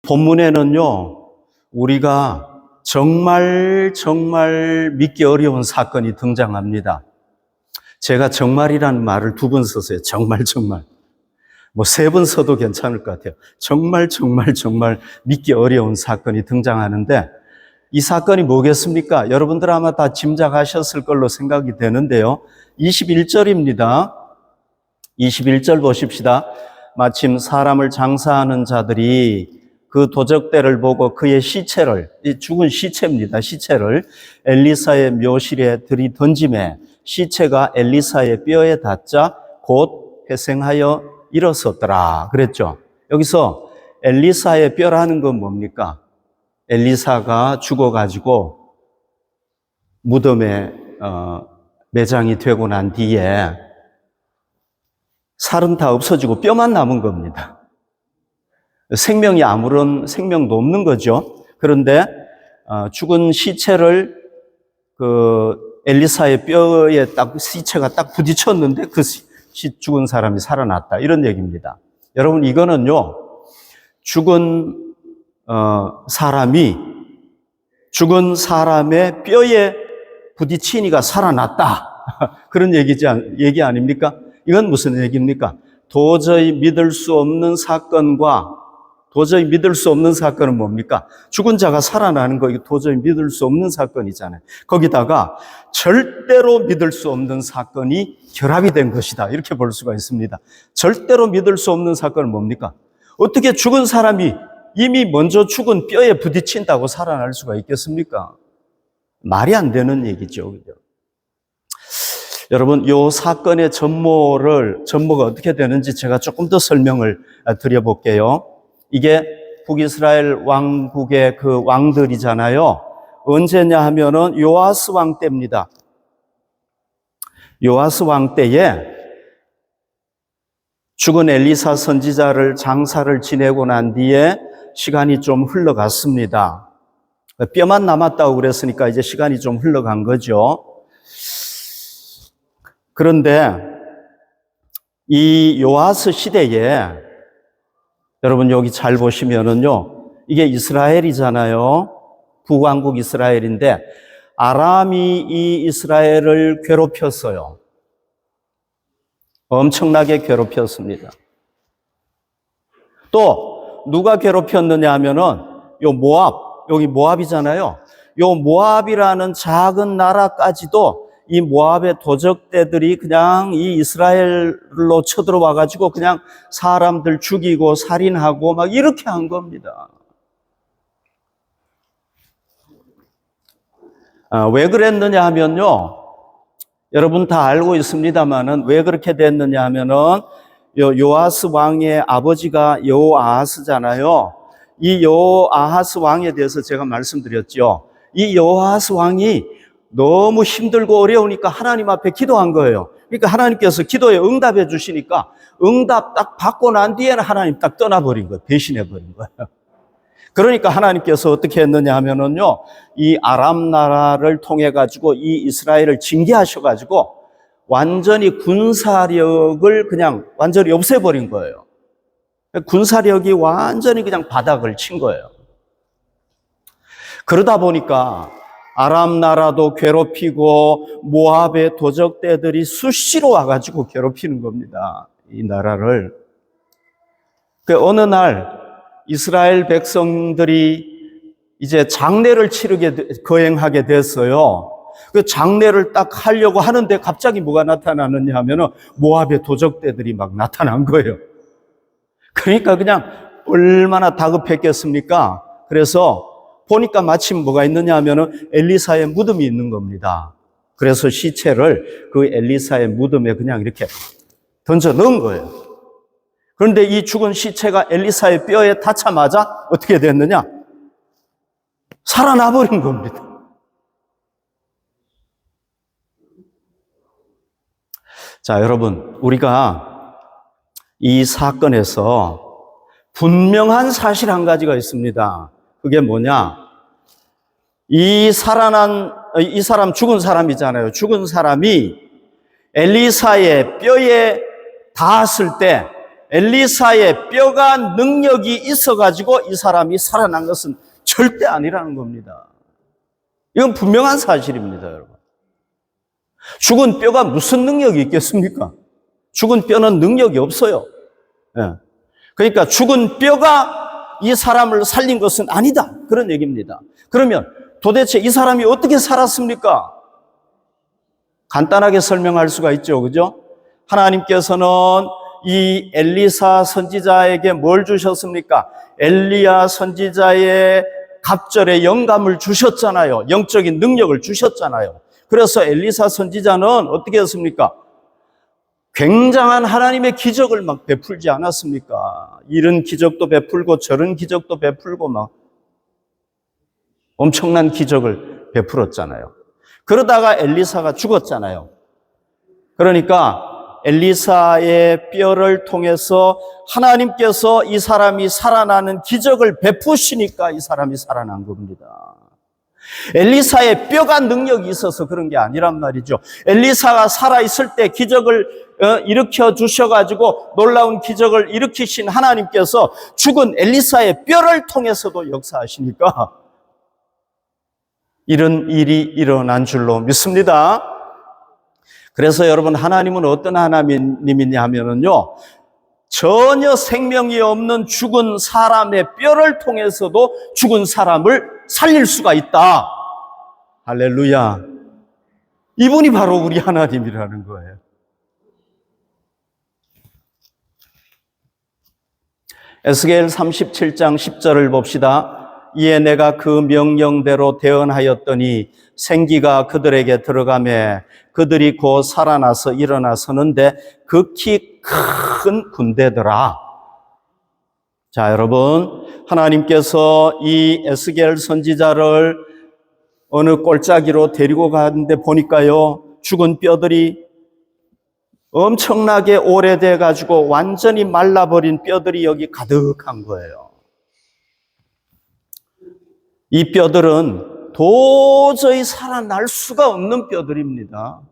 본문에는요, 우리가 정말 믿기 어려운 사건이 등장합니다. 제가 정말이라는 말을 2번 썼어요. 정말. 뭐 3번 써도 괜찮을 것 같아요. 정말 믿기 어려운 사건이 등장하는데, 이 사건이 뭐겠습니까? 여러분들 아마 다 짐작하셨을 걸로 생각이 되는데요. 21절입니다. 21절 보십시다. 마침 사람을 장사하는 자들이 그 도적대를 보고 그의 시체를, 죽은 시체입니다. 시체를 엘리사의 묘실에 들이던짐에 시체가 엘리사의 뼈에 닿자 곧 회생하여 일어섰더라 그랬죠. 여기서 엘리사의 뼈라는 건 뭡니까? 엘리사가 죽어가지고 무덤에 매장이 되고 난 뒤에 살은 다 없어지고 뼈만 남은 겁니다. 생명이 아무런 생명도 없는 거죠. 그런데 죽은 시체를 그 엘리사의 뼈에 딱 시체가 딱 부딪혔는데 그 죽은 사람이 살아났다, 이런 얘기입니다. 여러분, 이거는요, 죽은 사람의 뼈에 부딪히니까 살아났다, 그런 얘기 아닙니까? 이건 무슨 얘기입니까? 도저히 믿을 수 없는 사건은 뭡니까? 죽은 자가 살아나는 거, 이거 도저히 믿을 수 없는 사건이잖아요. 거기다가 절대로 믿을 수 없는 사건이 결합이 된 것이다, 이렇게 볼 수가 있습니다. 절대로 믿을 수 없는 사건은 뭡니까? 어떻게 죽은 사람이 이미 먼저 죽은 뼈에 부딪힌다고 살아날 수가 있겠습니까? 말이 안 되는 얘기죠. 그죠? 여러분, 이 사건의 전모가 어떻게 되는지 제가 조금 더 설명을 드려볼게요. 이게 북이스라엘 왕국의 그 왕들이잖아요. 언제냐 하면은 요아스 왕 때입니다. 요아스 왕 때에 죽은 엘리사 선지자를 장사를 지내고 난 뒤에 시간이 좀 흘러갔습니다. 뼈만 남았다고 그랬으니까 이제 시간이 좀 흘러간 거죠. 그런데 이 요아스 시대에, 여러분 여기 잘 보시면은요, 이게 이스라엘이잖아요. 북왕국 이스라엘인데 아람이 이 이스라엘을 괴롭혔어요. 엄청나게 괴롭혔습니다. 또 누가 괴롭혔느냐 하면은 여기 모압이잖아요. 요 모압이라는 작은 나라까지도 이 모압의 도적대들이 그냥 이 이스라엘로 쳐들어와 가지고 그냥 사람들 죽이고 살인하고 막 이렇게 한 겁니다. 왜 그랬느냐 하면요, 여러분 다 알고 있습니다만은 왜 그렇게 됐느냐 하면은 요아스 왕의 아버지가 여호아하스잖아요. 이 여호아하스 왕에 대해서 제가 말씀드렸죠. 이 여호아하스 왕이 너무 힘들고 어려우니까 하나님 앞에 기도한 거예요. 그러니까 하나님께서 기도에 응답해 주시니까 응답 딱 받고 난 뒤에는 하나님 딱 떠나버린 거예요. 배신해 버린 거예요. 그러니까 하나님께서 어떻게 했느냐 하면은요, 이 아람 나라를 통해 가지고 이 이스라엘을 징계하셔 가지고 완전히 군사력을 그냥 완전히 없애버린 거예요. 군사력이 완전히 그냥 바닥을 친 거예요. 그러다 보니까 아람 나라도 괴롭히고 모압의 도적대들이 수시로 와가지고 괴롭히는 겁니다. 이 나라를. 어느 날 이스라엘 백성들이 이제 장례를 거행하게 됐어요. 그 장례를 딱 하려고 하는데 갑자기 뭐가 나타나느냐 하면은 모압의 도적대들이 막 나타난 거예요. 그러니까 그냥 얼마나 다급했겠습니까? 그래서 보니까 마침 뭐가 있느냐 하면은 엘리사의 무덤이 있는 겁니다. 그래서 시체를 그 엘리사의 무덤에 그냥 이렇게 던져 넣은 거예요. 그런데 이 죽은 시체가 엘리사의 뼈에 닿자마자 어떻게 됐느냐? 살아나 버린 겁니다. 자, 여러분, 우리가 이 사건에서 분명한 사실 한 가지가 있습니다. 그게 뭐냐? 이 사람 죽은 사람이잖아요. 죽은 사람이 엘리사의 뼈에 닿았을 때 엘리사의 뼈가 능력이 있어가지고 이 사람이 살아난 것은 절대 아니라는 겁니다. 이건 분명한 사실입니다, 여러분. 죽은 뼈가 무슨 능력이 있겠습니까? 죽은 뼈는 능력이 없어요. 예. 그러니까 죽은 뼈가 이 사람을 살린 것은 아니다. 그런 얘기입니다. 그러면 도대체 이 사람이 어떻게 살았습니까? 간단하게 설명할 수가 있죠. 그죠? 하나님께서는 이 엘리사 선지자에게 뭘 주셨습니까? 엘리야 선지자의 갑절의 영감을 주셨잖아요. 영적인 능력을 주셨잖아요. 그래서 엘리사 선지자는 어떻게 했습니까? 굉장한 하나님의 기적을 막 베풀지 않았습니까? 이런 기적도 베풀고 저런 기적도 베풀고 막 엄청난 기적을 베풀었잖아요. 그러다가 엘리사가 죽었잖아요. 그러니까 엘리사의 뼈를 통해서 하나님께서 이 사람이 살아나는 기적을 베푸시니까 이 사람이 살아난 겁니다. 엘리사의 뼈가 능력이 있어서 그런 게 아니란 말이죠. 엘리사가 살아있을 때 기적을 일으켜 주셔가지고 놀라운 기적을 일으키신 하나님께서 죽은 엘리사의 뼈를 통해서도 역사하시니까 이런 일이 일어난 줄로 믿습니다. 그래서 여러분, 하나님은 어떤 하나님이냐 하면은요, 전혀 생명이 없는 죽은 사람의 뼈를 통해서도 죽은 사람을 살릴 수가 있다. 할렐루야. 이분이 바로 우리 하나님이라는 거예요. 에스겔 37장 10절을 봅시다. 이에 내가 그 명령대로 대언하였더니 생기가 그들에게 들어가매 그들이 곧 살아나서 일어나서는데 극히 큰 군대더라. 자, 여러분, 하나님께서 이 에스겔 선지자를 어느 골짜기로 데리고 가는데 보니까요, 죽은 뼈들이 엄청나게 오래돼 가지고 완전히 말라버린 뼈들이 여기 가득한 거예요. 이 뼈들은 도저히 살아날 수가 없는 뼈들입니다.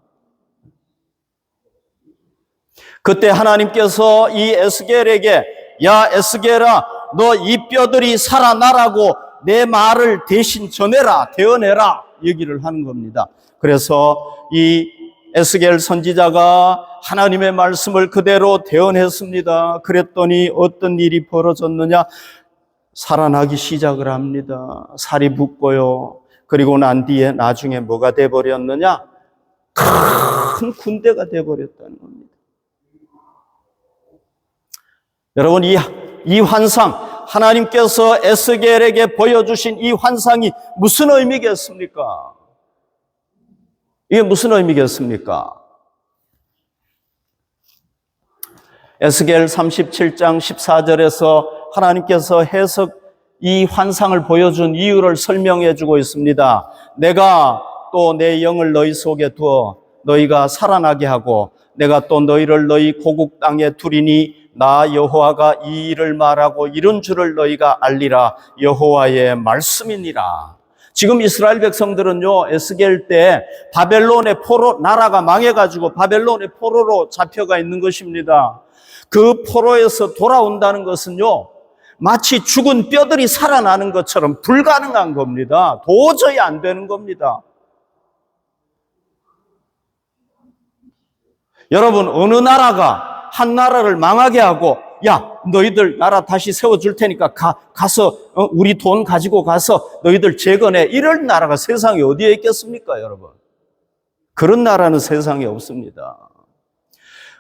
그때 하나님께서 이 에스겔에게, 야 에스겔아, 너 이 뼈들이 살아나라고 내 말을 대신 전해라, 대언해라 얘기를 하는 겁니다. 그래서 이 에스겔 선지자가 하나님의 말씀을 그대로 대언했습니다. 그랬더니 어떤 일이 벌어졌느냐? 살아나기 시작을 합니다. 살이 붓고요. 그리고 난 뒤에 나중에 뭐가 돼버렸느냐? 큰 군대가 돼버렸다는 겁니다. 여러분, 이 환상, 하나님께서 에스겔에게 보여주신 이 환상이 무슨 의미겠습니까? 이게 무슨 의미겠습니까? 에스겔 37장 14절에서 하나님께서 이 환상을 보여준 이유를 설명해 주고 있습니다. 내가 또 내 영을 너희 속에 두어 너희가 살아나게 하고 내가 또 너희를 너희 고국 땅에 두리니 나 여호와가 이 일을 말하고 이런 줄을 너희가 알리라. 여호와의 말씀이니라. 지금 이스라엘 백성들은요, 에스겔 때 바벨론의 포로, 나라가 망해가지고 바벨론의 포로로 잡혀가 있는 것입니다. 그 포로에서 돌아온다는 것은요, 마치 죽은 뼈들이 살아나는 것처럼 불가능한 겁니다. 도저히 안 되는 겁니다. 여러분, 어느 나라가 한 나라를 망하게 하고, 야, 너희들 나라 다시 세워줄 테니까 가서 우리 돈 가지고 가서 너희들 재건해. 이럴 나라가 세상에 어디에 있겠습니까, 여러분? 그런 나라는 세상에 없습니다.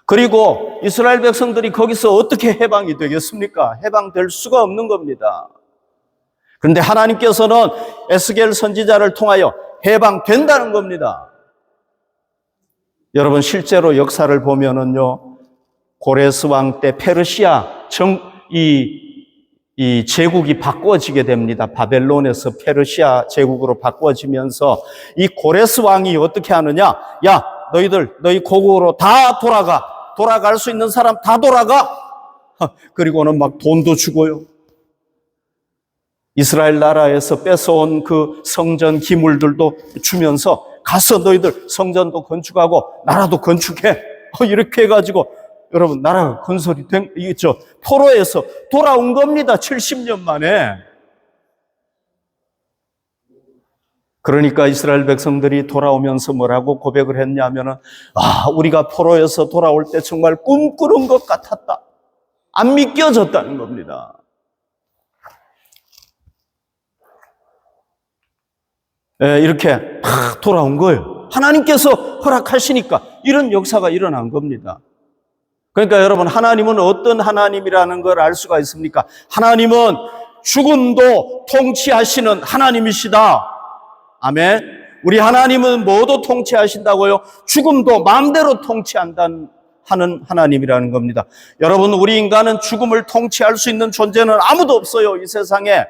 그리고 이스라엘 백성들이 거기서 어떻게 해방이 되겠습니까? 해방될 수가 없는 겁니다. 그런데 하나님께서는 에스겔 선지자를 통하여 해방된다는 겁니다. 여러분, 실제로 역사를 보면은요, 고레스 왕 때 페르시아 이 제국이 바꿔지게 됩니다. 바벨론에서 페르시아 제국으로 바꿔지면서 이 고레스 왕이 어떻게 하느냐? 야, 너희 고국으로 다 돌아갈 수 있는 사람 다 돌아가. 그리고는 막 돈도 주고요. 이스라엘 나라에서 뺏어온 그 성전 기물들도 주면서 가서 너희들 성전도 건축하고 나라도 건축해. 이렇게 해가지고 여러분 나라가 건설이 포로에서 돌아온 겁니다. 70년 만에. 그러니까 이스라엘 백성들이 돌아오면서 뭐라고 고백을 했냐면은, 우리가 포로에서 돌아올 때 정말 꿈꾸는 것 같았다. 안 믿겨졌다는 겁니다. 이렇게 돌아온 거예요. 하나님께서 허락하시니까 이런 역사가 일어난 겁니다. 그러니까 여러분, 하나님은 어떤 하나님이라는 걸 알 수가 있습니까? 하나님은 죽음도 통치하시는 하나님이시다. 아멘. 우리 하나님은 뭐도 통치하신다고요? 죽음도 마음대로 통치한다는 하는 하나님이라는 겁니다. 여러분, 우리 인간은 죽음을 통치할 수 있는 존재는 아무도 없어요, 이 세상에.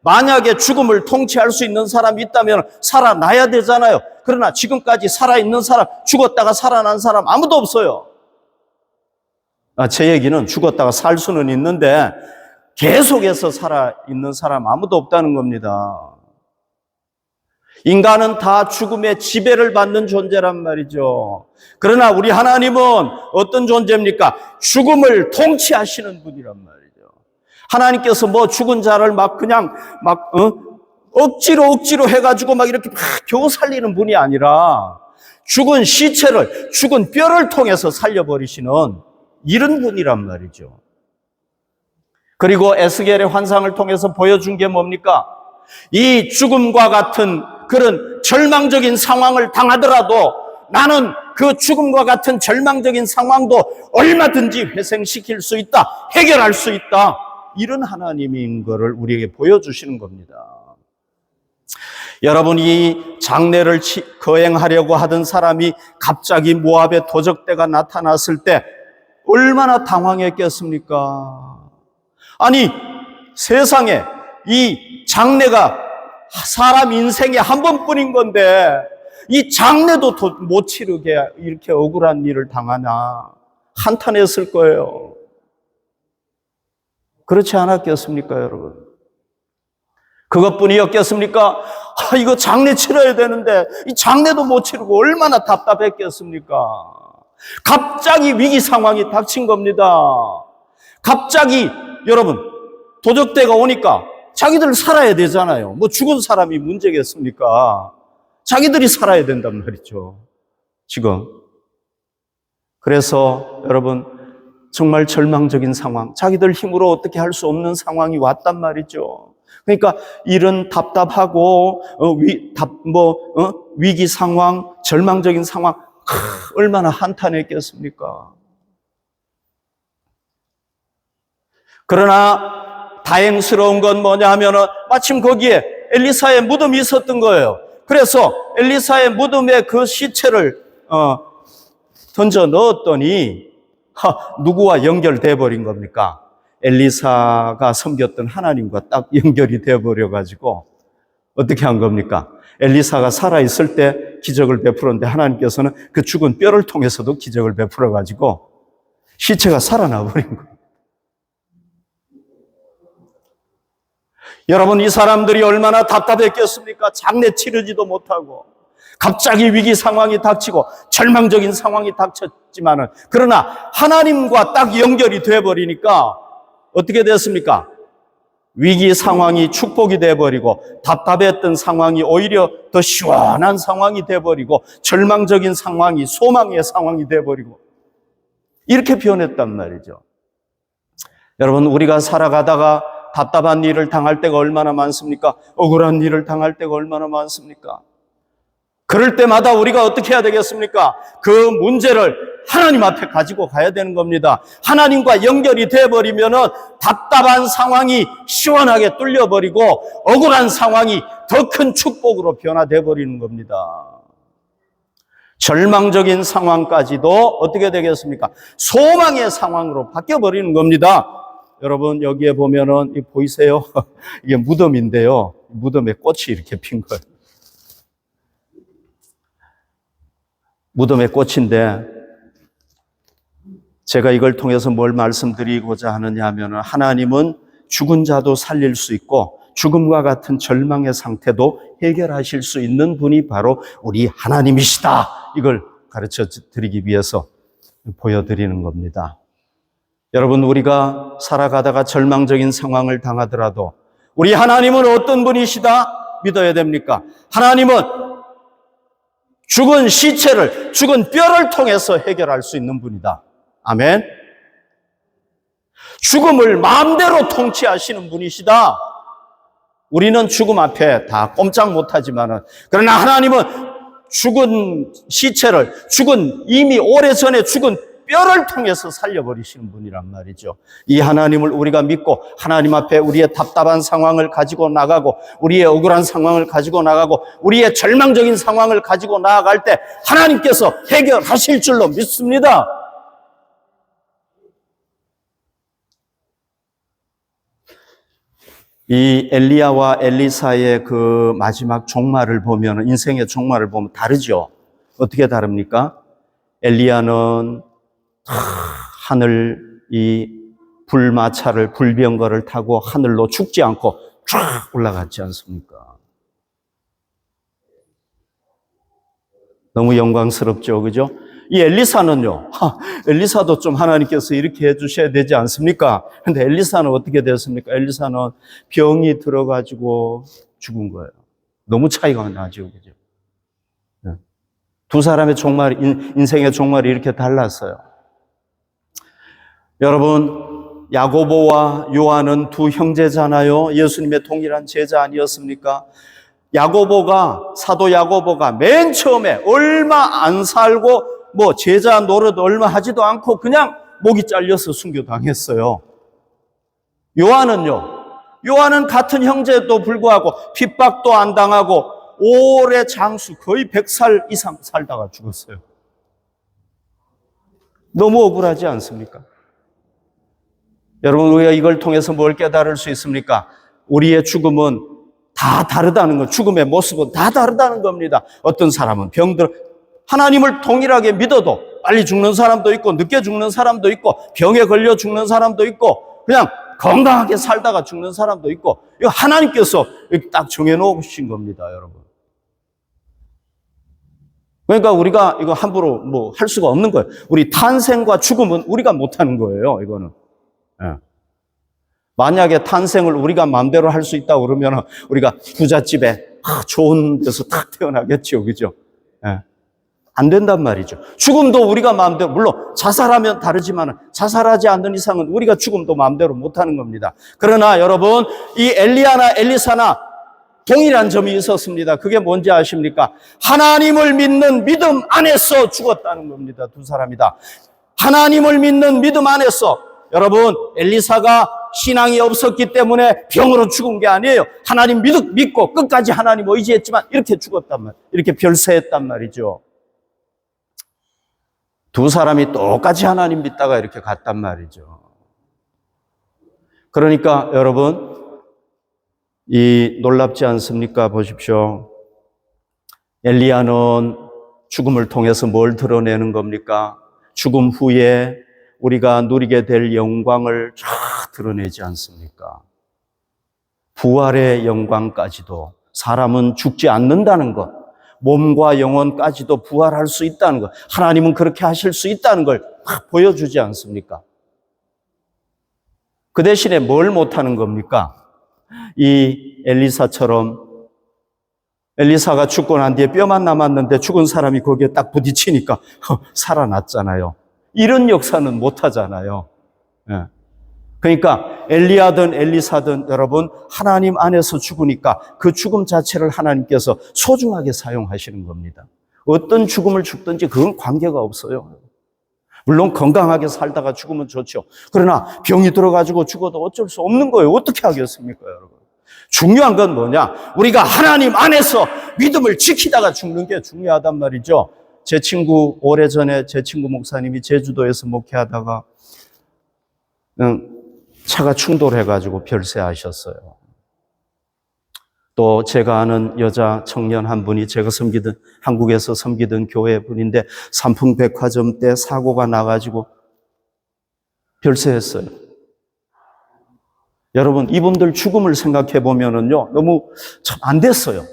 만약에 죽음을 통치할 수 있는 사람이 있다면 살아나야 되잖아요. 그러나 지금까지 살아있는 사람, 죽었다가 살아난 사람 아무도 없어요. 제 얘기는 죽었다가 살 수는 있는데 계속해서 살아있는 사람 아무도 없다는 겁니다. 인간은 다 죽음의 지배를 받는 존재란 말이죠. 그러나 우리 하나님은 어떤 존재입니까? 죽음을 통치하시는 분이란 말이죠. 하나님께서 죽은 자를 억지로 해가지고 이렇게 겨우 살리는 분이 아니라 죽은 시체를, 죽은 뼈를 통해서 살려버리시는 이런 분이란 말이죠. 그리고 에스겔의 환상을 통해서 보여준 게 뭡니까? 이 죽음과 같은 그런 절망적인 상황을 당하더라도 나는 그 죽음과 같은 절망적인 상황도 얼마든지 회생시킬 수 있다, 해결할 수 있다, 이런 하나님인 것을 우리에게 보여주시는 겁니다. 여러분, 이 장례를 거행하려고 하던 사람이 갑자기 모압의 도적대가 나타났을 때 얼마나 당황했겠습니까? 아니, 세상에 이 장례가 사람 인생에 한 번뿐인 건데 이 장례도 못 치르게 이렇게 억울한 일을 당하나 한탄했을 거예요. 그렇지 않았겠습니까, 여러분? 그것뿐이었겠습니까? 이거 장례 치러야 되는데 이 장례도 못 치르고 얼마나 답답했겠습니까? 갑자기 위기 상황이 닥친 겁니다. 갑자기 여러분, 도적대가 오니까 자기들 살아야 되잖아요. 죽은 사람이 문제겠습니까? 자기들이 살아야 된단 말이죠, 지금. 그래서 여러분, 정말 절망적인 상황, 자기들 힘으로 어떻게 할 수 없는 상황이 왔단 말이죠. 그러니까 이런 답답하고 위기 상황, 절망적인 상황, 얼마나 한탄했겠습니까? 그러나 다행스러운 건 뭐냐면은 마침 거기에 엘리사의 무덤이 있었던 거예요. 그래서 엘리사의 무덤에 그 시체를 던져 넣었더니 누구와 연결돼 버린 겁니까? 엘리사가 섬겼던 하나님과 딱 연결이 돼 버려 가지고 어떻게 한 겁니까? 엘리사가 살아있을 때 기적을 베풀었는데 하나님께서는 그 죽은 뼈를 통해서도 기적을 베풀어 가지고 시체가 살아나 버린 거예요. 여러분, 이 사람들이 얼마나 답답했겠습니까? 장례 치르지도 못하고 갑자기 위기 상황이 닥치고 절망적인 상황이 닥쳤지만은, 그러나 하나님과 딱 연결이 돼버리니까 어떻게 됐습니까? 위기 상황이 축복이 돼버리고 답답했던 상황이 오히려 더 시원한 상황이 돼버리고 절망적인 상황이 소망의 상황이 돼버리고 이렇게 변했단 말이죠. 여러분, 우리가 살아가다가 답답한 일을 당할 때가 얼마나 많습니까? 억울한 일을 당할 때가 얼마나 많습니까? 그럴 때마다 우리가 어떻게 해야 되겠습니까? 그 문제를 하나님 앞에 가지고 가야 되는 겁니다. 하나님과 연결이 돼버리면은 답답한 상황이 시원하게 뚫려버리고 억울한 상황이 더 큰 축복으로 변화돼 버리는 겁니다. 절망적인 상황까지도 어떻게 되겠습니까? 소망의 상황으로 바뀌어 버리는 겁니다. 여러분, 여기에 보면은 보이세요? 이게 무덤인데요. 무덤에 꽃이 이렇게 핀 거예요. 무덤의 꽃인데 제가 이걸 통해서 뭘 말씀드리고자 하느냐 하면은 하나님은 죽은 자도 살릴 수 있고 죽음과 같은 절망의 상태도 해결하실 수 있는 분이 바로 우리 하나님이시다. 이걸 가르쳐 드리기 위해서 보여드리는 겁니다. 여러분, 우리가 살아가다가 절망적인 상황을 당하더라도 우리 하나님은 어떤 분이시다 믿어야 됩니까? 하나님은 죽은 시체를, 죽은 뼈를 통해서 해결할 수 있는 분이다. 아멘. 죽음을 마음대로 통치하시는 분이시다. 우리는 죽음 앞에 다 꼼짝 못하지만은, 그러나 하나님은 죽은 시체를, 이미 오래전에 죽은 뼈를 통해서 살려버리시는 분이란 말이죠. 이 하나님을 우리가 믿고 하나님 앞에 우리의 답답한 상황을 가지고 나가고, 우리의 억울한 상황을 가지고 나가고, 우리의 절망적인 상황을 가지고 나아갈 때 하나님께서 해결하실 줄로 믿습니다. 이 엘리야와 엘리사의 그 마지막 종말을 보면, 인생의 종말을 보면 다르죠. 어떻게 다릅니까? 엘리야는 하늘, 이 불마차를, 불병거를 타고 하늘로 죽지 않고 쫙 올라갔지 않습니까? 너무 영광스럽죠, 그죠? 이 엘리사는요, 엘리사도 좀 하나님께서 이렇게 해주셔야 되지 않습니까? 근데 엘리사는 어떻게 됐습니까? 엘리사는 병이 들어가지고 죽은 거예요. 너무 차이가 나죠, 그죠? 두 사람의 종말, 인생의 종말이 이렇게 달랐어요. 여러분, 야고보와 요한은 두 형제잖아요. 예수님의 동일한 제자 아니었습니까? 사도 야고보가 맨 처음에 얼마 안 살고 제자 노릇 얼마 하지도 않고 그냥 목이 잘려서 순교당했어요. 요한은 같은 형제도 불구하고 핍박도 안 당하고 오래 장수, 거의 100살 이상 살다가 죽었어요. 너무 억울하지 않습니까? 여러분, 우리가 이걸 통해서 뭘 깨달을 수 있습니까? 우리의 죽음은 다 다르다는 것, 죽음의 모습은 다 다르다는 겁니다. 어떤 사람은 하나님을 동일하게 믿어도 빨리 죽는 사람도 있고, 늦게 죽는 사람도 있고, 병에 걸려 죽는 사람도 있고, 그냥 건강하게 살다가 죽는 사람도 있고, 이거 하나님께서 이렇게 딱 정해놓으신 겁니다, 여러분. 그러니까 우리가 이거 함부로 할 수가 없는 거예요. 우리 탄생과 죽음은 우리가 못하는 거예요, 이거는. 만약에 탄생을 우리가 마음대로 할 수 있다고 그러면 우리가 부잣집에 좋은 데서 딱 태어나겠죠, 그죠? 안 된단 말이죠. 죽음도 우리가 마음대로, 물론 자살하면 다르지만 자살하지 않는 이상은 우리가 죽음도 마음대로 못하는 겁니다. 그러나 여러분, 이 엘리야나 엘리사나 동일한 점이 있었습니다. 그게 뭔지 아십니까? 하나님을 믿는 믿음 안에서 죽었다는 겁니다. 두 사람이다. 하나님을 믿는 믿음 안에서. 여러분, 엘리사가 신앙이 없었기 때문에 병으로 죽은 게 아니에요. 하나님 믿고 끝까지 하나님 의지했지만 이렇게 죽었단 말이에요. 이렇게 별세했단 말이죠. 두 사람이 똑같이 하나님 믿다가 이렇게 갔단 말이죠. 그러니까 여러분, 이 놀랍지 않습니까? 보십시오. 엘리야는 죽음을 통해서 뭘 드러내는 겁니까? 죽음 후에 우리가 누리게 될 영광을 쫙 드러내지 않습니까? 부활의 영광까지도, 사람은 죽지 않는다는 것, 몸과 영혼까지도 부활할 수 있다는 것, 하나님은 그렇게 하실 수 있다는 걸 딱 보여주지 않습니까? 그 대신에 뭘 못하는 겁니까? 이 엘리사처럼, 엘리사가 죽고 난 뒤에 뼈만 남았는데 죽은 사람이 거기에 딱 부딪히니까 살아났잖아요. 이런 역사는 못하잖아요. 그러니까 엘리야든 엘리사든 여러분, 하나님 안에서 죽으니까 그 죽음 자체를 하나님께서 소중하게 사용하시는 겁니다. 어떤 죽음을 죽든지 그건 관계가 없어요. 물론 건강하게 살다가 죽으면 좋죠. 그러나 병이 들어가지고 죽어도 어쩔 수 없는 거예요. 어떻게 하겠습니까, 여러분? 중요한 건 뭐냐? 우리가 하나님 안에서 믿음을 지키다가 죽는 게 중요하단 말이죠. 오래전에 제 친구 목사님이 제주도에서 목회하다가 차가 충돌해가지고 별세하셨어요. 또 제가 아는 여자 청년 한 분이 한국에서 섬기던 교회 분인데 삼풍백화점 때 사고가 나가지고 별세했어요. 여러분, 이분들 죽음을 생각해 보면은요, 너무 참 안 됐어요.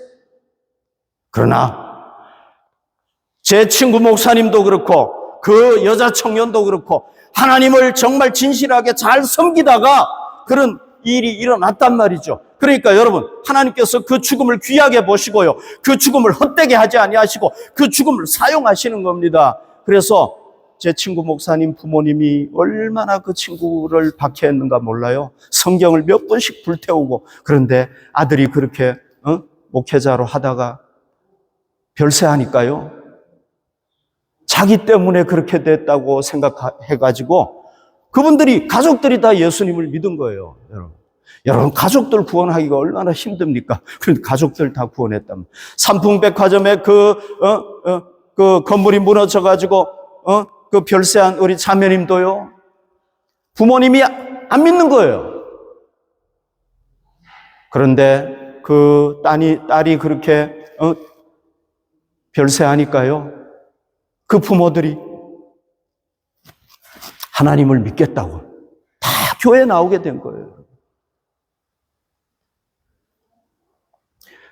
그러나 제 친구 목사님도 그렇고 그 여자 청년도 그렇고 하나님을 정말 진실하게 잘 섬기다가 그런 일이 일어났단 말이죠. 그러니까 여러분, 하나님께서 그 죽음을 귀하게 보시고요, 그 죽음을 헛되게 하지 아니하시고 그 죽음을 사용하시는 겁니다. 그래서 제 친구 목사님 부모님이 얼마나 그 친구를 박해했는가 몰라요. 성경을 몇 번씩 불태우고. 그런데 아들이 그렇게 목회자로 하다가 별세하니까요, 자기 때문에 그렇게 됐다고 생각해가지고 그분들이, 가족들이 다 예수님을 믿은 거예요. 여러분, 가족들 구원하기가 얼마나 힘듭니까? 그런데 가족들 다 구원했답니다. 삼풍백화점에 그 건물이 무너져가지고 그 별세한 우리 자매님도요, 부모님이 안 믿는 거예요. 그런데 그 딸이 그렇게 별세하니까요, 그 부모들이 하나님을 믿겠다고 다 교회에 나오게 된 거예요.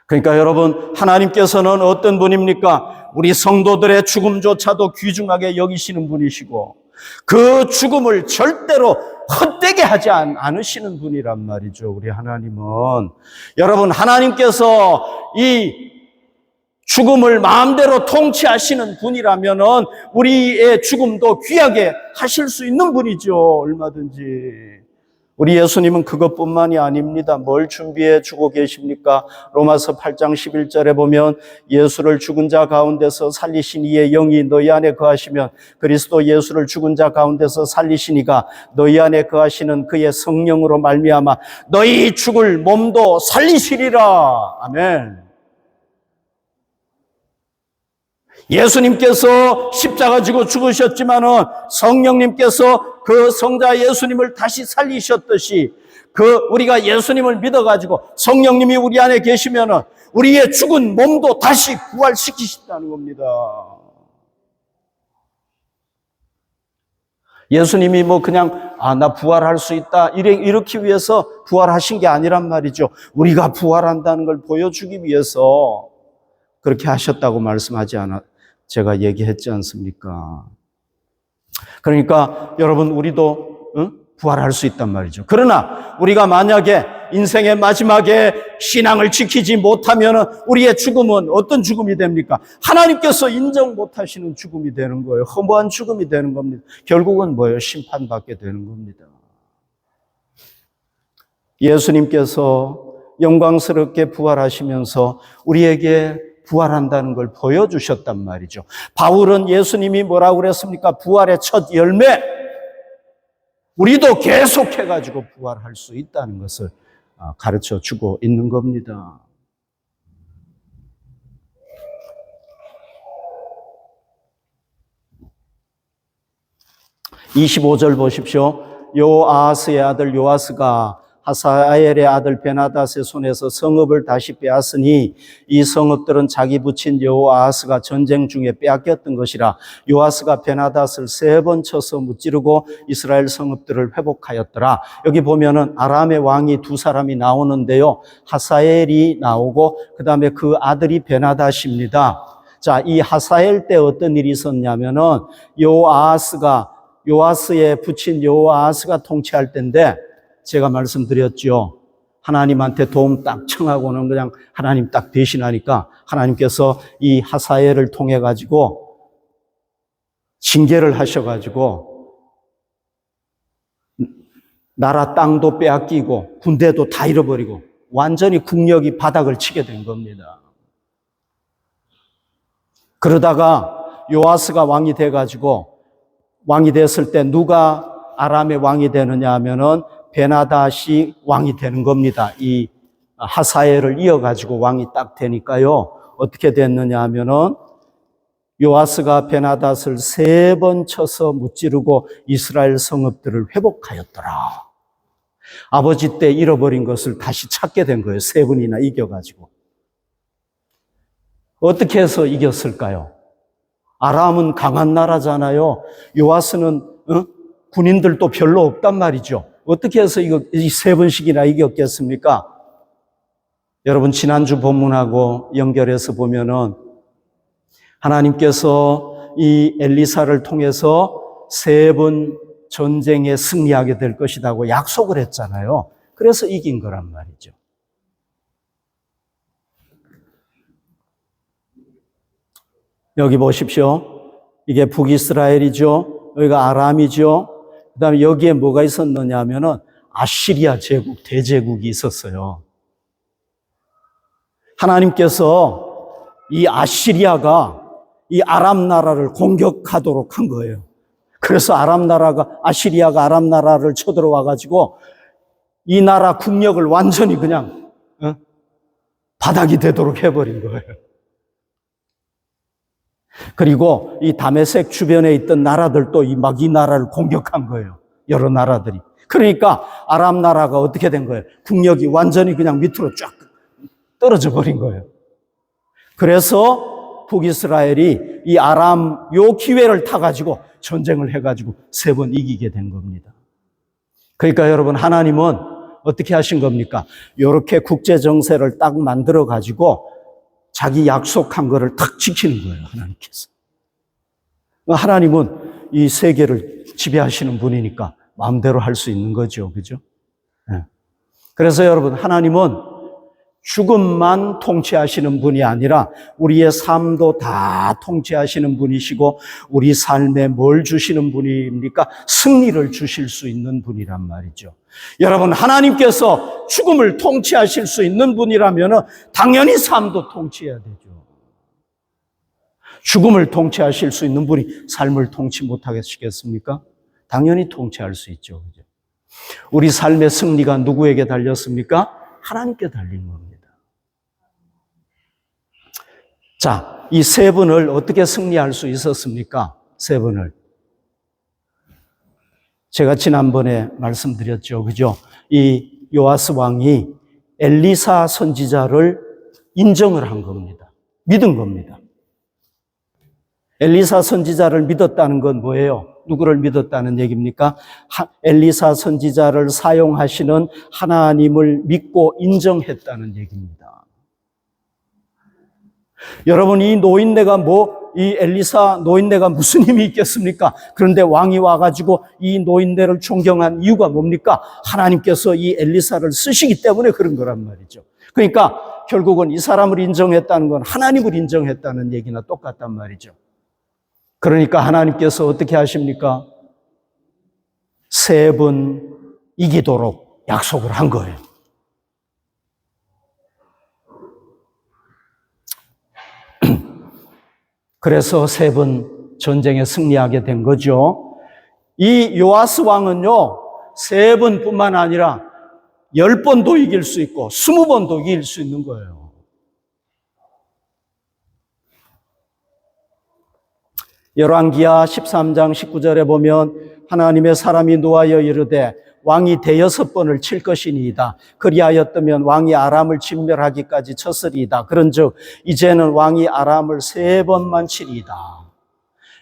그러니까 여러분, 하나님께서는 어떤 분입니까? 우리 성도들의 죽음조차도 귀중하게 여기시는 분이시고 그 죽음을 절대로 헛되게 하지 않으시는 분이란 말이죠. 우리 하나님은. 여러분, 하나님께서 이 죽음을 마음대로 통치하시는 분이라면은 우리의 죽음도 귀하게 하실 수 있는 분이죠. 얼마든지. 우리 예수님은 그것뿐만이 아닙니다. 뭘 준비해 주고 계십니까? 로마서 8장 11절에 보면 예수를 죽은 자 가운데서 살리신 이의 영이 너희 안에 거하시면 그리스도 예수를 죽은 자 가운데서 살리신 이가 너희 안에 거하시는 그의 성령으로 말미암아 너희 죽을 몸도 살리시리라. 아멘. 예수님께서 십자가 지고 죽으셨지만은 성령님께서 그 성자 예수님을 다시 살리셨듯이 우리가 예수님을 믿어가지고 성령님이 우리 안에 계시면은 우리의 죽은 몸도 다시 부활시키신다는 겁니다. 예수님이 그냥 나 부활할 수 있다 이렇게 위해서 부활하신 게 아니란 말이죠. 우리가 부활한다는 걸 보여주기 위해서 그렇게 하셨다고 제가 얘기했지 않습니까? 그러니까 여러분, 우리도 부활할 수 있단 말이죠. 그러나 우리가 만약에 인생의 마지막에 신앙을 지키지 못하면 우리의 죽음은 어떤 죽음이 됩니까? 하나님께서 인정 못하시는 죽음이 되는 거예요. 허무한 죽음이 되는 겁니다. 결국은 뭐예요? 심판받게 되는 겁니다. 예수님께서 영광스럽게 부활하시면서 우리에게 부활한다는 걸 보여주셨단 말이죠. 바울은 예수님이 뭐라고 그랬습니까? 부활의 첫 열매. 우리도 계속해가지고 부활할 수 있다는 것을 가르쳐 주고 있는 겁니다. 25절 보십시오. 요아하스의 아들 요아스가 하사엘의 아들 베나닷의 손에서 성읍을 다시 빼앗으니 이 성읍들은 자기 부친 여호아하스가 전쟁 중에 빼앗겼던 것이라. 요아스가 베나닷을 3번 쳐서 무찌르고 이스라엘 성읍들을 회복하였더라. 여기 보면은 아람의 왕이 2사람이 나오는데요, 하사엘이 나오고 그 다음에 그 아들이 베나닷입니다. 자, 이 하사엘 때 어떤 일이 있었냐면은 요아스의 부친 여호아하스가 통치할 때인데, 제가 말씀드렸죠. 하나님한테 도움 딱 청하고는 그냥 하나님 딱 대신하니까 하나님께서 이 하사엘을 통해 가지고 징계를 하셔가지고 나라 땅도 빼앗기고 군대도 다 잃어버리고 완전히 국력이 바닥을 치게 된 겁니다. 그러다가 요아스가 왕이 돼가지고, 왕이 됐을 때 누가 아람의 왕이 되느냐 하면은 베나닷이 왕이 되는 겁니다. 이 하사엘을 이어가지고 왕이 딱 되니까요, 어떻게 됐느냐 하면은 요아스가 베나닷을 3번 쳐서 무찌르고 이스라엘 성읍들을 회복하였더라. 아버지 때 잃어버린 것을 다시 찾게 된 거예요. 3번이나 이겨가지고. 어떻게 해서 이겼을까요? 아람은 강한 나라잖아요. 요아스는 군인들도 별로 없단 말이죠. 어떻게 해서 이 3번씩이나 이겼겠습니까? 여러분, 지난주 본문하고 연결해서 보면은 하나님께서 이 엘리사를 통해서 세 번 전쟁에 승리하게 될 것이라고 약속을 했잖아요. 그래서 이긴 거란 말이죠. 여기 보십시오. 이게 북이스라엘이죠. 여기가 아람이죠. 그 다음에 여기에 뭐가 있었느냐 하면은 아시리아 제국, 대제국이 있었어요. 하나님께서 이 아시리아가 이 아람 나라를 공격하도록 한 거예요. 그래서 아시리아가 아람 나라를 쳐들어와 가지고 이 나라 국력을 완전히 그냥 바닥이 되도록 해버린 거예요. 그리고 이 다메섹 주변에 있던 나라들도 이 나라를 공격한 거예요. 여러 나라들이. 그러니까 아람 나라가 어떻게 된 거예요? 국력이 완전히 그냥 밑으로 쫙 떨어져 버린 거예요. 그래서 북이스라엘이 이 아람 요 기회를 타가지고 전쟁을 해가지고 세 번 이기게 된 겁니다. 그러니까 여러분, 하나님은 어떻게 하신 겁니까? 이렇게 국제 정세를 딱 만들어 가지고 자기 약속한 거를 탁 지키는 거예요, 하나님께서. 하나님은 이 세계를 지배하시는 분이니까 마음대로 할 수 있는 거죠, 그죠? 네. 그래서 여러분, 하나님은 죽음만 통치하시는 분이 아니라 우리의 삶도 다 통치하시는 분이시고, 우리 삶에 뭘 주시는 분입니까? 승리를 주실 수 있는 분이란 말이죠. 여러분, 하나님께서 죽음을 통치하실 수 있는 분이라면 당연히 삶도 통치해야 되죠. 죽음을 통치하실 수 있는 분이 삶을 통치 못하시겠습니까? 당연히 통치할 수 있죠. 그죠? 우리 삶의 승리가 누구에게 달렸습니까? 하나님께 달린 겁니다. 자, 이 세 분을 어떻게 승리할 수 있었습니까? 세 분을. 제가 지난번에 말씀드렸죠. 그죠? 이 요아스 왕이 엘리사 선지자를 인정을 한 겁니다. 믿은 겁니다. 엘리사 선지자를 믿었다는 건 뭐예요? 누구를 믿었다는 얘기입니까? 엘리사 선지자를 사용하시는 하나님을 믿고 인정했다는 얘기입니다. 여러분, 이 노인네가 이 엘리사 노인네가 무슨 힘이 있겠습니까? 그런데 왕이 와가지고 이 노인네를 존경한 이유가 뭡니까? 하나님께서 이 엘리사를 쓰시기 때문에 그런 거란 말이죠. 그러니까 결국은 이 사람을 인정했다는 건 하나님을 인정했다는 얘기나 똑같단 말이죠. 그러니까 하나님께서 어떻게 하십니까? 세 번 이기도록 약속을 한 거예요. 그래서 세 번 전쟁에 승리하게 된 거죠. 이 요아스 왕은요, 세 번뿐만 아니라 10번도 이길 수 있고 20번도 이길 수 있는 거예요. 열왕기하 13장 19절에 보면 하나님의 사람이 노하여 이르되 왕이 대여섯 번을 칠 것이니이다. 그리하였다면 왕이 아람을 진멸하기까지 쳤으리이다. 그런즉 이제는 왕이 아람을 세 번만 치리이다.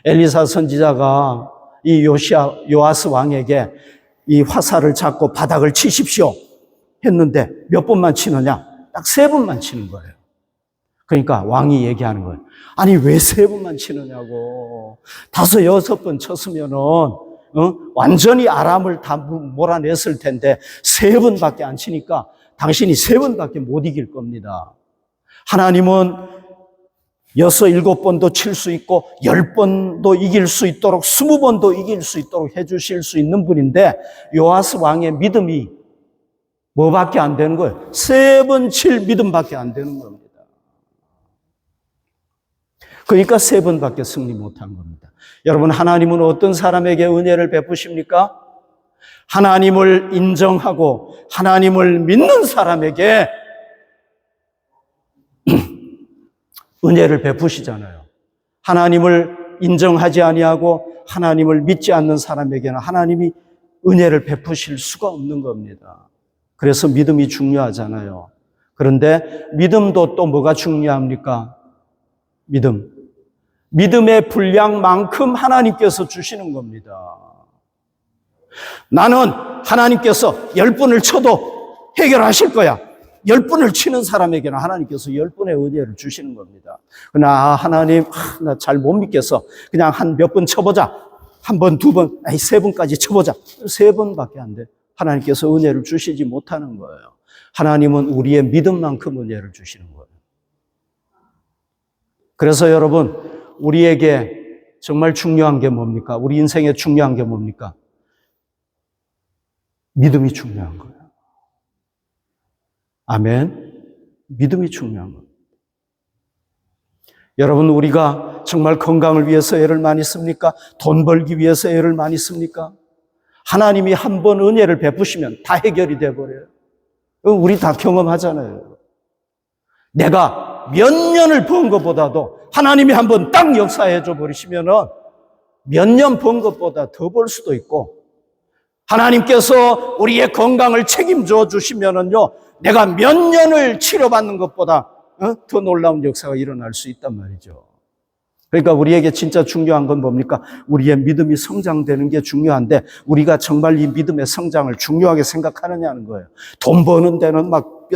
엘리사 선지자가 이 요아스 왕에게 이 화살을 잡고 바닥을 치십시오 했는데 몇 번만 치느냐? 딱 세 번만 치는 거예요. 그러니까 왕이 얘기하는 거예요. 아니, 왜 세 번만 치느냐고. 5, 6번 쳤으면은 완전히 아람을 다 몰아냈을 텐데 세 번밖에 안 치니까 당신이 세 번밖에 못 이길 겁니다. 하나님은 6, 7번도 칠 수 있고 10번도 이길 수 있도록 20번도 이길 수 있도록 해주실 수 있는 분인데 요아스 왕의 믿음이 뭐밖에 안 되는 거예요? 세 번 칠 믿음밖에 안 되는 겁니다. 그러니까 세 번밖에 승리 못한 겁니다. 여러분, 하나님은 어떤 사람에게 은혜를 베푸십니까? 하나님을 인정하고 하나님을 믿는 사람에게 은혜를 베푸시잖아요. 하나님을 인정하지 아니하고 하나님을 믿지 않는 사람에게는 하나님이 은혜를 베푸실 수가 없는 겁니다. 그래서 믿음이 중요하잖아요. 그런데 믿음도 또 뭐가 중요합니까? 믿음의 분량만큼 하나님께서 주시는 겁니다. 나는 하나님께서 10번을 쳐도 해결하실 거야. 10분을 치는 사람에게는 하나님께서 10분의 은혜를 주시는 겁니다. 그러나 하나님, 나 잘 못 믿겠어. 그냥 한 몇 번 쳐보자. 한 번, 두 번, 아니 3번까지 쳐보자. 3번밖에 안 돼. 하나님께서 은혜를 주시지 못하는 거예요. 하나님은 우리의 믿음만큼 은혜를 주시는 거예요. 그래서 여러분, 우리에게 정말 중요한 게 뭡니까? 우리 인생에 중요한 게 뭡니까? 믿음이 중요한 거예요. 아멘. 믿음이 중요한 겁니다. 여러분, 우리가 정말 건강을 위해서 애를 많이 씁니까? 돈 벌기 위해서 애를 많이 씁니까? 하나님이 한 번 은혜를 베푸시면 다 해결이 돼버려요. 우리 다 경험하잖아요. 내가 몇 년을 번 것보다도 하나님이 한 번 딱 역사해줘 버리시면은 몇 년 번 것보다 더 벌 수도 있고, 하나님께서 우리의 건강을 책임져 주시면은요, 내가 몇 년을 치료받는 것보다 더 놀라운 역사가 일어날 수 있단 말이죠. 그러니까 우리에게 진짜 중요한 건 뭡니까? 우리의 믿음이 성장되는 게 중요한데, 우리가 정말 이 믿음의 성장을 중요하게 생각하느냐는 거예요. 돈 버는 데는 막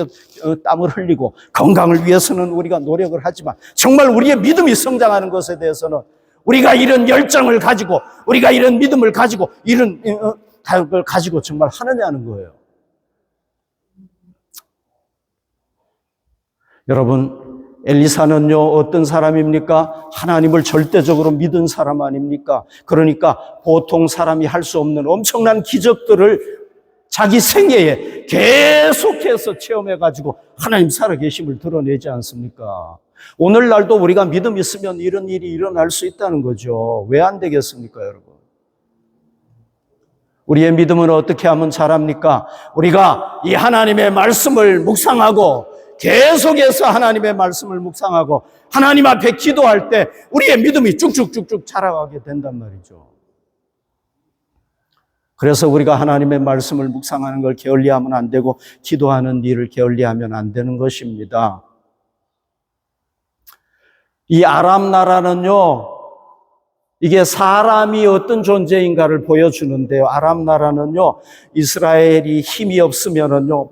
땀을 흘리고, 건강을 위해서는 우리가 노력을 하지만, 정말 우리의 믿음이 성장하는 것에 대해서는 우리가 이런 열정을 가지고, 우리가 이런 믿음을 가지고, 이런 걸 가지고 정말 하느냐는 거예요. 여러분, 엘리사는요, 어떤 사람입니까? 하나님을 절대적으로 믿은 사람 아닙니까? 그러니까 보통 사람이 할 수 없는 엄청난 기적들을 자기 생애에 계속해서 체험해가지고 하나님 살아계심을 드러내지 않습니까? 오늘날도 우리가 믿음 있으면 이런 일이 일어날 수 있다는 거죠. 왜 안 되겠습니까, 여러분? 우리의 믿음은 어떻게 하면 자랍니까? 우리가 이 하나님의 말씀을 묵상하고, 계속해서 하나님의 말씀을 묵상하고 하나님 앞에 기도할 때 우리의 믿음이 쭉쭉쭉쭉 자라가게 된단 말이죠. 그래서 우리가 하나님의 말씀을 묵상하는 걸 게을리하면 안 되고, 기도하는 일을 게을리하면 안 되는 것입니다. 이 아람 나라는요, 이게 사람이 어떤 존재인가를 보여주는데요. 아람 나라는요, 이스라엘이 힘이 없으면은요,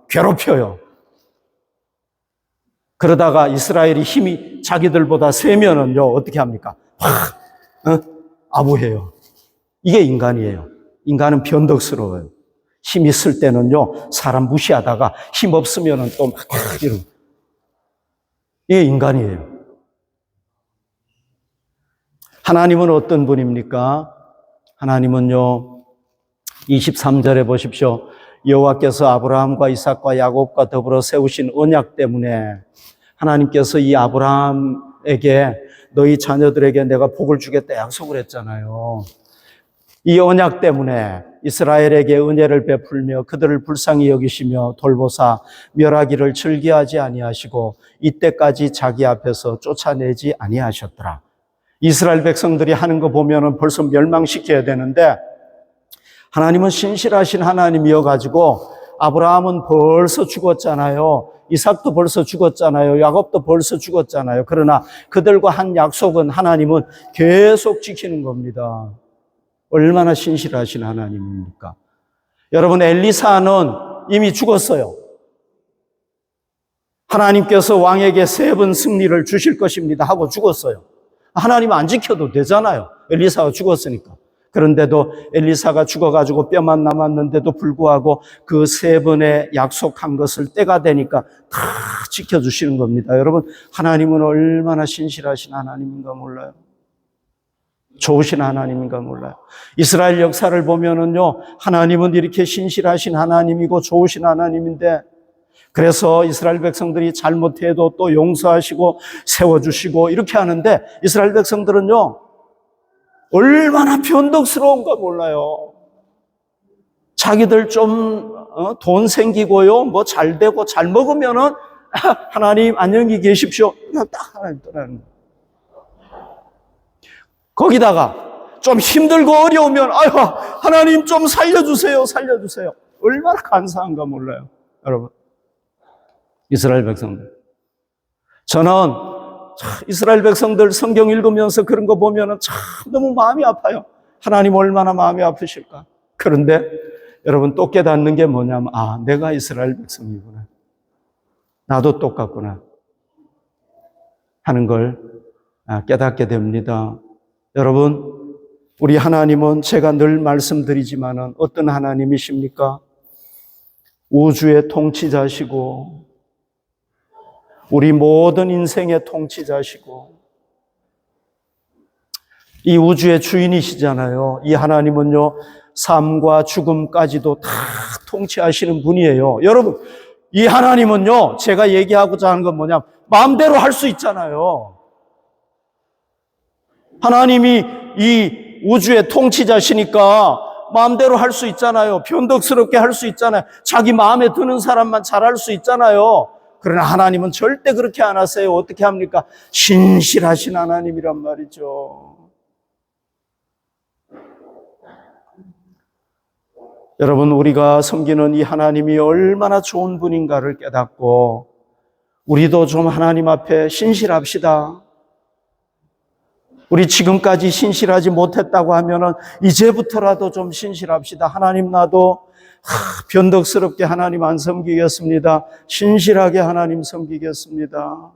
괴롭혀요. 그러다가 이스라엘이 힘이 자기들보다 세면은요, 어떻게 합니까? 아부해요. 이게 인간이에요. 인간은 변덕스러워요. 힘 있을 때는요, 사람 무시하다가 힘 없으면은 또 막 이러고. 이게 인간이에요. 하나님은 어떤 분입니까? 하나님은요, 23절에 보십시오. 여호와께서 아브라함과 이삭과 야곱과 더불어 세우신 언약 때문에 하나님께서 이 아브라함에게 너희 자녀들에게 내가 복을 주겠다 약속을 했잖아요. 이 언약 때문에 이스라엘에게 은혜를 베풀며 그들을 불쌍히 여기시며 돌보사 멸하기를 즐겨하지 아니하시고 이때까지 자기 앞에서 쫓아내지 아니하셨더라. 이스라엘 백성들이 하는 거 보면은 벌써 멸망시켜야 되는데, 하나님은 신실하신 하나님이어가지고 아브라함은 벌써 죽었잖아요. 이삭도 벌써 죽었잖아요. 야곱도 벌써 죽었잖아요. 그러나 그들과 한 약속은 하나님은 계속 지키는 겁니다. 얼마나 신실하신 하나님입니까? 여러분, 엘리사는 이미 죽었어요. 하나님께서 왕에게 3번 승리를 주실 것입니다 하고 죽었어요. 하나님 안 지켜도 되잖아요. 엘리사가 죽었으니까. 그런데도 엘리사가 죽어가지고 뼈만 남았는데도 불구하고 그 3번의 약속한 것을 때가 되니까 다 지켜주시는 겁니다. 여러분, 하나님은 얼마나 신실하신 하나님인가 몰라요. 좋으신 하나님인가 몰라요. 이스라엘 역사를 보면은요, 하나님은 이렇게 신실하신 하나님이고 좋으신 하나님인데, 그래서 이스라엘 백성들이 잘못해도 또 용서하시고 세워주시고 이렇게 하는데, 이스라엘 백성들은요, 얼마나 변덕스러운가 몰라요. 자기들 좀 돈 생기고요, 뭐 잘 되고 잘 먹으면은 하나님 안녕히 계십시오. 그냥 딱 하나님 떠나는 거예요. 거기다가 좀 힘들고 어려우면 아유 하나님 좀 살려주세요, 살려주세요. 얼마나 간사한가 몰라요, 여러분. 이스라엘 백성들. 저는 이스라엘 백성들 성경 읽으면서 그런 거 보면은 참 너무 마음이 아파요. 하나님 얼마나 마음이 아프실까. 그런데 여러분 또 깨닫는 게 뭐냐면 내가 이스라엘 백성이구나. 나도 똑같구나 하는 걸 깨닫게 됩니다. 여러분, 우리 하나님은 제가 늘 말씀드리지만은 어떤 하나님이십니까? 우주의 통치자시고 우리 모든 인생의 통치자시고 이 우주의 주인이시잖아요. 이 하나님은요, 삶과 죽음까지도 다 통치하시는 분이에요. 여러분, 이 하나님은요, 제가 얘기하고자 하는 건 뭐냐면 마음대로 할 수 있잖아요. 하나님이 이 우주의 통치자시니까 마음대로 할 수 있잖아요. 변덕스럽게 할 수 있잖아요. 자기 마음에 드는 사람만 잘할 수 있잖아요. 그러나 하나님은 절대 그렇게 안 하세요. 어떻게 합니까? 신실하신 하나님이란 말이죠. 여러분, 우리가 섬기는 이 하나님이 얼마나 좋은 분인가를 깨닫고 우리도 좀 하나님 앞에 신실합시다. 우리 지금까지 신실하지 못했다고 하면은 이제부터라도 좀 신실합시다. 하나님, 나도 변덕스럽게 하나님 안 섬기겠습니다. 신실하게 하나님 섬기겠습니다.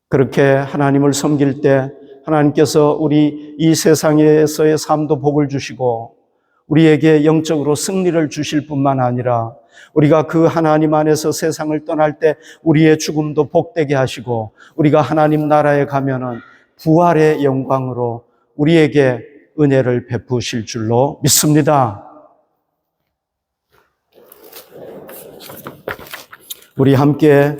그렇게 하나님을 섬길 때 하나님께서 우리 이 세상에서의 삶도 복을 주시고 우리에게 영적으로 승리를 주실 뿐만 아니라 우리가 그 하나님 안에서 세상을 떠날 때 우리의 죽음도 복되게 하시고 우리가 하나님 나라에 가면은 부활의 영광으로 우리에게 은혜를 베푸실 줄로 믿습니다. 우리 함께